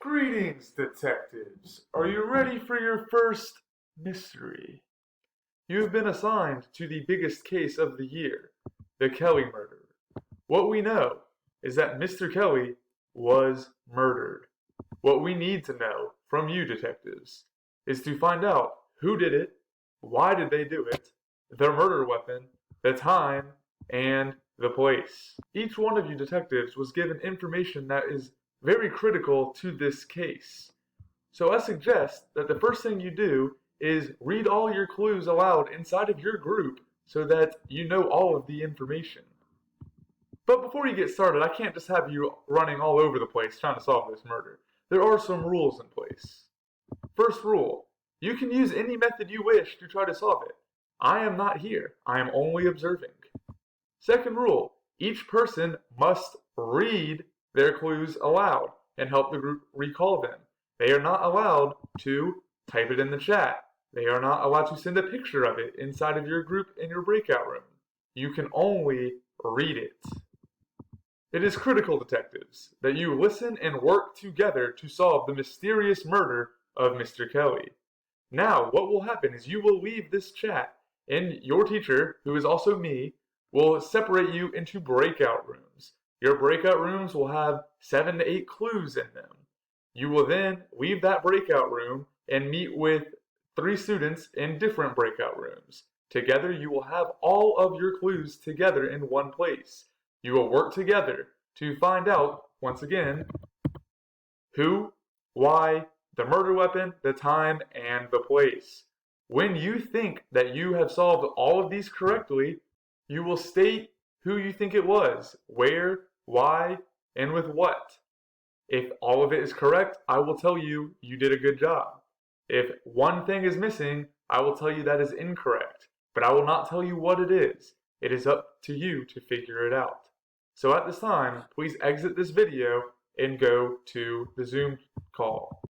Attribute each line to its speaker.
Speaker 1: Greetings, detectives. Are you ready for your first mystery? You have been assigned to the biggest case of the year, the Kelley murder. What we know is that Mr. Kelley was murdered. What we need to know from you, detectives, is to find out who did it, why did they do it, their murder weapon, the time, and the place. Each one of you detectives was given information that is very critical to this case. So I suggest that the first thing you do is read all your clues aloud inside of your group so that you know all of the information. But before you get started, I can't just have you running all over the place trying to solve this murder. There are some rules in place. First rule, you can use any method you wish to try to solve it. I am not here. I am only observing. Second rule, each person must read their clues aloud and help the group recall them. They are not allowed to type it in the chat. They are not allowed to send a picture of it inside of your group in your breakout room. You can only read it. It is critical, detectives, that you listen and work together to solve the mysterious murder of Mr. Kelley. Now, what will happen is you will leave this chat, and your teacher, who is also me, will separate you into breakout rooms. Your breakout rooms will have 7 to 8 clues in them. You will then leave that breakout room and meet with 3 students in different breakout rooms. Together, you will have all of your clues together in one place. You will work together to find out, once again, who, why, the murder weapon, the time, and the place. When you think that you have solved all of these correctly, you will state who you think it was, where, why, and with what. If all of it is correct, I will tell you you did a good job. If one thing is missing, I will tell you that is incorrect, but I will not tell you what it is. It is up to you to figure it out. So at this time, please exit this video and go to the Zoom call.